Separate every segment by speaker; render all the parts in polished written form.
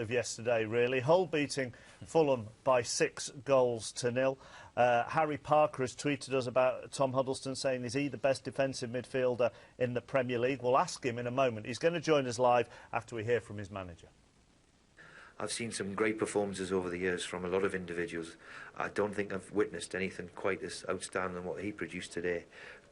Speaker 1: of yesterday, really. Hull beating Fulham by 6-0. Harry Parker has tweeted us about Tom Huddlestone, saying, is he the best defensive midfielder in the Premier League? We'll ask him in a moment. He's going to join us live after we hear from his manager.
Speaker 2: I've seen some great performances over the years from a lot of individuals. I don't think I've witnessed anything quite as outstanding than what he produced today.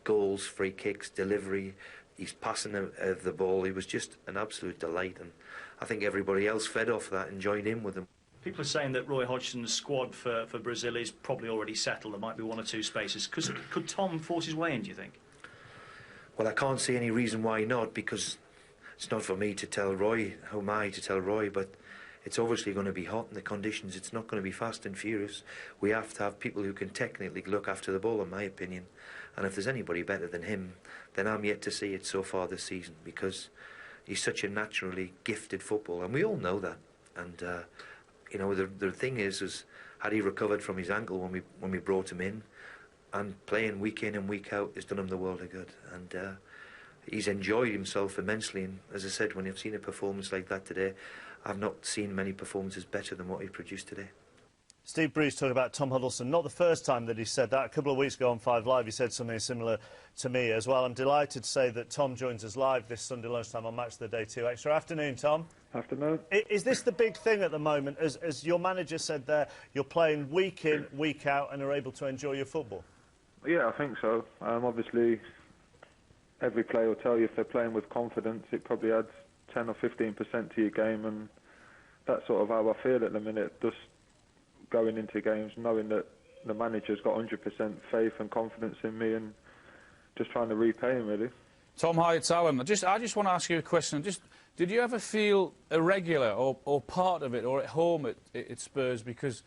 Speaker 2: Goals, free kicks, delivery, his passing of the ball, he was just an absolute delight, and I think everybody else fed off that and joined in with him.
Speaker 3: People are saying that Roy Hodgson's squad for Brazil is probably already settled. There might be one or two spaces. Could Tom force his way in, do you think?
Speaker 2: Well, I can't see any reason why not, because it's not for me to tell Roy. How am I to tell Roy? But it's obviously going to be hot in the conditions. It's not going to be fast and furious. We have to have people who can technically look after the ball, in my opinion. And if there's anybody better than him, then I'm yet to see it so far this season, because he's such a naturally gifted footballer, and we all know that. And you know, the thing is had he recovered from his ankle when we brought him in, and playing week in and week out has done him the world of good. And he's enjoyed himself immensely. And as I said, when I've seen a performance like that today, I've not seen many performances better than what he produced today.
Speaker 1: Steve Bruce talking about Tom Huddlestone. Not the first time that he said that. A couple of weeks ago on 5 Live, he said something similar to me as well. I'm delighted to say that Tom joins us live this Sunday lunchtime on Match of the Day 2 Extra. Afternoon, Tom.
Speaker 4: Afternoon.
Speaker 1: Is this the big thing at the moment? As your manager said there, you're playing week in, week out, and are able to enjoy your football?
Speaker 4: Yeah, I think so. Obviously, every player will tell you if they're playing with confidence, it probably adds 10 or 15% to your game, and that's sort of how I feel at the minute. Just going into games, knowing that the manager's got 100% faith and confidence in me, and just trying to repay him, really.
Speaker 5: Tom, hi, it's Alan. I just want to ask you a question. Did you ever feel irregular or part of it, or at home at Spurs, because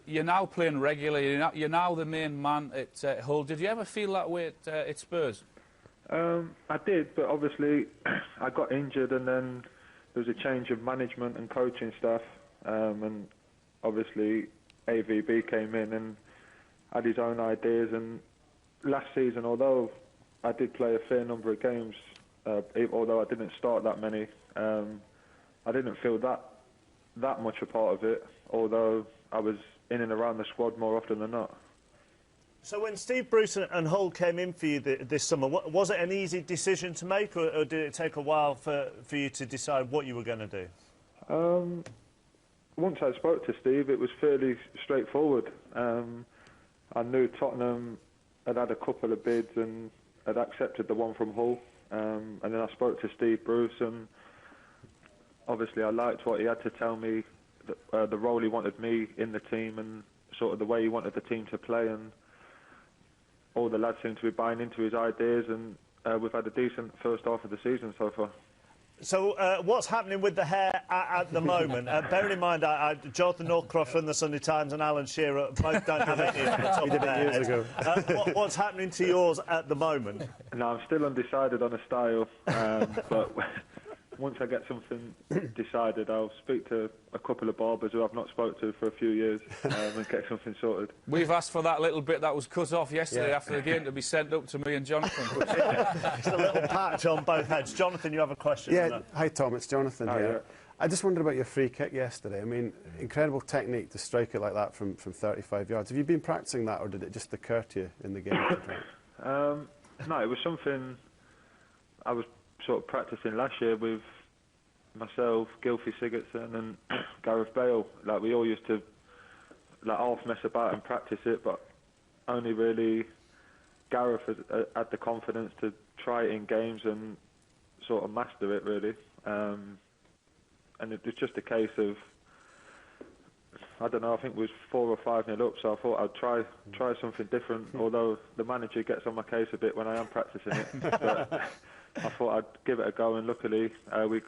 Speaker 5: you're now playing regularly, you're now the main man at Hull. Did you ever feel that way at Spurs?
Speaker 4: I did, but obviously I got injured, and then there was a change of management and coaching staff, and obviously AVB came in and had his own ideas. And last season, although I did play a fair number of games, although I didn't start that many, I didn't feel that much a part of it, although I was in and around the squad more often than not.
Speaker 1: So when Steve Bruce and Hull came in for you this summer, was it an easy decision to make, or did it take a while for you to decide what you were going to do?
Speaker 4: Once I spoke to Steve, it was fairly straightforward. I knew Tottenham had a couple of bids and had accepted the one from Hull. And then I spoke to Steve Bruce, and obviously I liked what he had to tell me, the role he wanted me in the team, and sort of the way he wanted the team to play. And all the lads seem to be buying into his ideas, and we've had a decent first half of the season so far.
Speaker 1: So what's happening with the hair at the moment? Bearing in mind, Jonathan Northcroft from the Sunday Times and Alan Shearer both don't have any on the top of their heads. What's happening to yours at the moment?
Speaker 4: No, I'm still undecided on a style, but once I get something decided, I'll speak to a couple of barbers who I've not spoke to for a few years, and get something sorted.
Speaker 5: We've asked for that little bit that was cut off yesterday after the game to be sent up to me and Jonathan.
Speaker 1: Just a little patch on both heads. Jonathan, you have a question?
Speaker 6: Yeah, hi Tom, it's Jonathan here.
Speaker 4: Yeah.
Speaker 6: I just wondered about your free kick yesterday. I mean, incredible technique to strike it like that from 35 yards. Have you been practicing that, or did it just occur to you in the game?
Speaker 4: No, it was something I was sort of practicing last year with myself, Gylfi Sigurdsson and Gareth Bale. Like, we all used to half mess about and practice it, but only really Gareth had the confidence to try it in games and sort of master it, really. And it was just a case of, I don't know, I think it was 4 or 5-0 up, so I thought I'd try something different, although the manager gets on my case a bit when I am practicing it. But I thought I'd give it a go, and luckily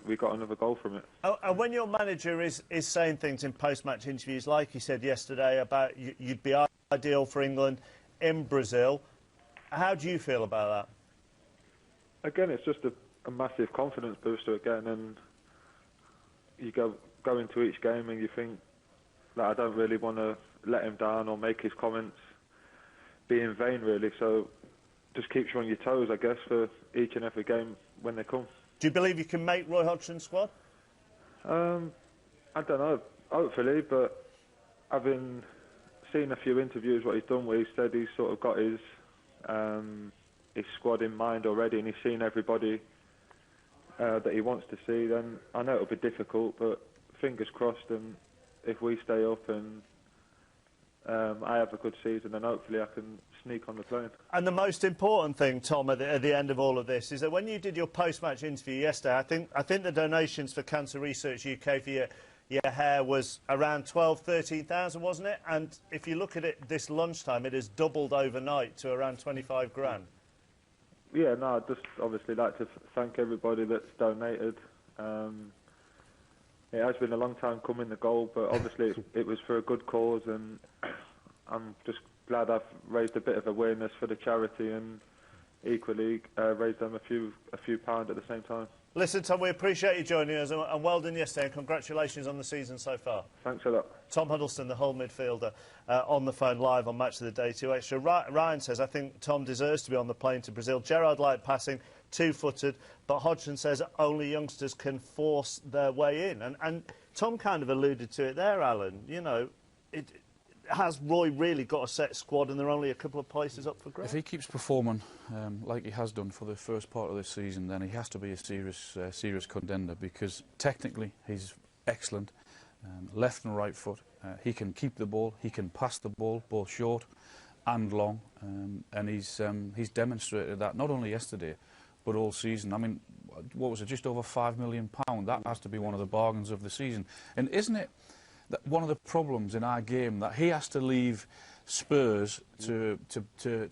Speaker 4: we got another goal from it.
Speaker 1: Oh, and when your manager is saying things in post-match interviews, like he said yesterday, about you'd be ideal for England in Brazil, how do you feel about that?
Speaker 4: Again, it's just a massive confidence booster again, and you go into each game and you think that I don't really want to let him down or make his comments be in vain, really. So just keeps you on your toes, I guess, for each and every game when they come.
Speaker 1: Do you believe you can make Roy Hodgson's squad?
Speaker 4: I don't know, hopefully, but having seen a few interviews what he's done where he said he's sort of got his squad in mind already and he's seen everybody that he wants to see, then I know it'll be difficult, but fingers crossed, and if we stay up and I have a good season, then hopefully I can sneak on the plane.
Speaker 1: And the most important thing, Tom, at the end of all of this, is that when you did your post-match interview yesterday, I think the donations for Cancer Research UK for your hair was around 13,000, wasn't it? And if you look at it this lunchtime, it has doubled overnight to around 25 grand.
Speaker 4: Yeah, no, I'd just obviously like to thank everybody that's donated. It has been a long time coming, the goal, but obviously it was for a good cause, and I'm just glad I've raised a bit of awareness for the charity and equally raised them a few pounds at the same time.
Speaker 1: Listen, Tom, we appreciate you joining us, and well done yesterday, and congratulations on the season so far.
Speaker 4: Thanks a lot.
Speaker 1: Tom Huddlestone, the Hull midfielder, on the phone live on Match of the Day 2 Extra. Ryan says, I think Tom deserves to be on the plane to Brazil. Gerrard light passing, two-footed, but Hodgson says only youngsters can force their way in. And Tom kind of alluded to it there, Alan. You know, has Roy really got a set squad and there are only a couple of places up for grabs?
Speaker 5: If he keeps performing like he has done for the first part of this season, then he has to be a serious contender, because technically he's excellent, left and right foot. He can keep the ball, he can pass the ball, both short and long, and he's demonstrated that not only yesterday, but all season. I mean, what was it, just over £5 million? That has to be one of the bargains of the season. And isn't it that one of the problems in our game that he has to leave Spurs to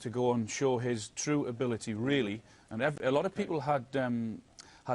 Speaker 5: go and show his true ability, really? And a lot of people had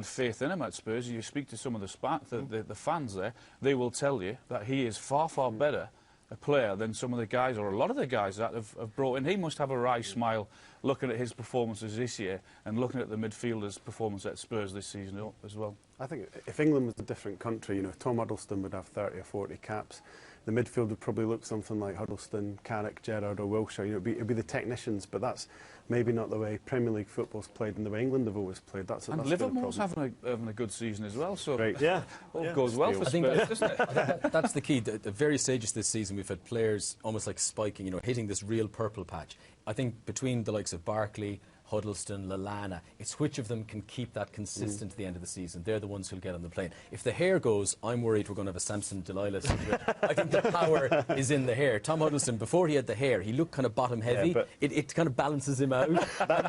Speaker 5: faith in him at Spurs. You speak to some of the fans there, they will tell you that he is far, far better a player than some of the guys, or a lot of the guys that have brought in. He must have a wry smile looking at his performances this year and looking at the midfielders' performance at Spurs this season as well. I
Speaker 6: think if England was a different country, you know, Tom Huddlestone would have 30 or 40 caps. The midfield would probably look something like Huddlestone, Carrick, Gerrard or Wilshere. You know, it'd be the technicians, but that's maybe not the way Premier League football's played and the way England have always played. That's
Speaker 5: Liverpool's having a good season as well, so
Speaker 6: right.
Speaker 1: Yeah,
Speaker 5: all goes well for Spurs, doesn't it?
Speaker 7: I think that's the key. At various stages this season, we've had players almost like spiking, you know, hitting this real purple patch. I think between the likes of Barkley, Huddlestone, Lallana, it's which of them can keep that consistent to the end of the season. They're the ones who'll get on the plane. If the hair goes, I'm worried we're going to have a Samson Delilah situation. I think the power is in the hair. Tom Huddlestone, before he had the hair, he looked kind of bottom heavy. Yeah, it kind of balances him out. And,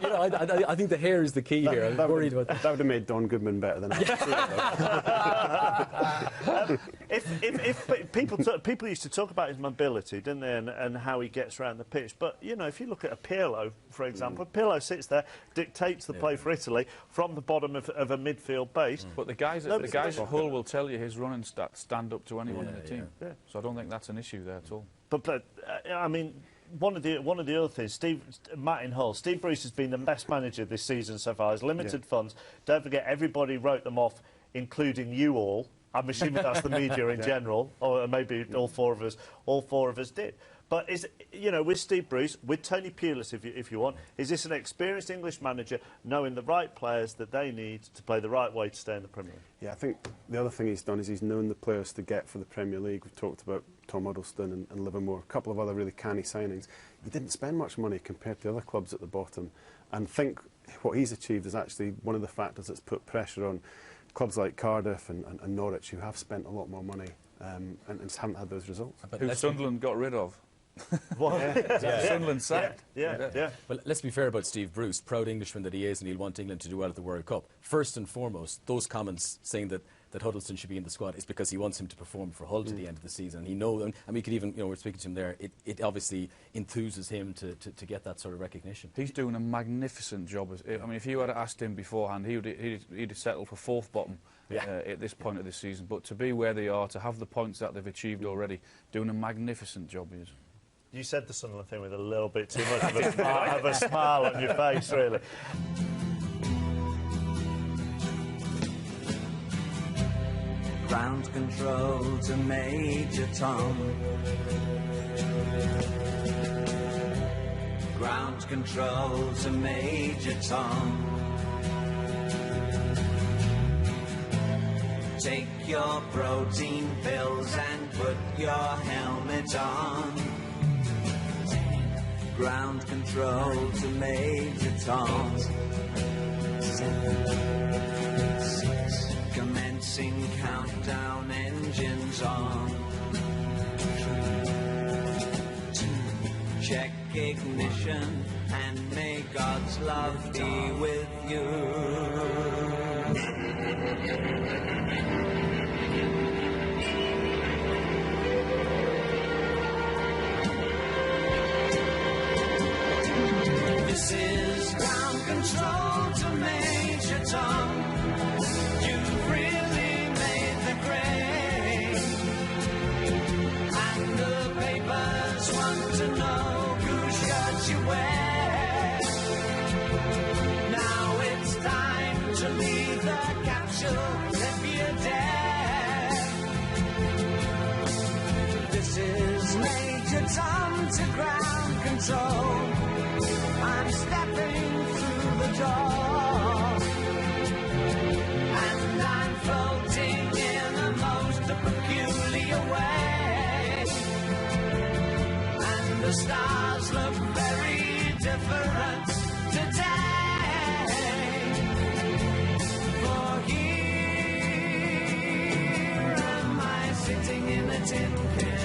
Speaker 7: you know, I think the hair is the key here. I'm worried about that.
Speaker 6: That would have made Don Goodman better than
Speaker 1: I. If people used to talk about his mobility, didn't they, and how he gets around the pitch. But you know, if you look at Pirlo, for example, Pirlo sits there, dictates the play for Italy from the bottom of a midfield base.
Speaker 5: But the guys at Hull will tell you his running stats stand up to anyone in the team. Yeah. So I don't think that's an issue there at all.
Speaker 1: But I mean, one of the other things, Matt in Hull, Steve Bruce has been the best manager this season so far. Has limited funds. Don't forget, everybody wrote them off, including you all. I'm assuming that's the media in general, or maybe all four of us did. But you know, with Steve Bruce, with Tony Pulis, if you want, is this an experienced English manager knowing the right players that they need to play the right way to stay in the Premier League?
Speaker 6: Yeah, I think the other thing he's done is he's known the players to get for the Premier League. We've talked about Tom Huddlestone and Livermore, a couple of other really canny signings. He didn't spend much money compared to other clubs at the bottom, and think what he's achieved is actually one of the factors that's put pressure on clubs like Cardiff and Norwich, who have spent a lot more money and just haven't had those results.
Speaker 5: Who Sunderland got rid of. Sunderland sacked.
Speaker 1: Yeah.
Speaker 7: Well, let's be fair about Steve Bruce, proud Englishman that he is, and he'll want England to do well at the World Cup. First and foremost, those comments saying that Huddlestone should be in the squad is because he wants him to perform for Hull to the end of the season. He knows, and we could even, you know, we're speaking to him there, it obviously enthuses him to get that sort of recognition.
Speaker 5: He's doing a magnificent job. I mean, if you had asked him beforehand, he'd have settled for fourth bottom at this point of the season. But to be where they are, to have the points that they've achieved already, doing a magnificent job he is.
Speaker 1: You said the Sunderland thing with a little bit too much of a smile on your face, really.
Speaker 8: Ground control to Major Tom. Ground control to Major Tom. Take your protein pills and put your helmet on. Ground control to Major Tom. 7, 6. Commencing countdown, engines on. 3, 2. Check ignition and may God's love be with you. This is ground control to Major Tom. You've really made the grade, and the papers want to know whose shirt you wear. Now it's time to leave the capsule if you dare. This is Major Tom to ground control. I'm stepping through the door, and I'm floating in a most peculiar way, and the stars look very different today, for here am I sitting in a tin can.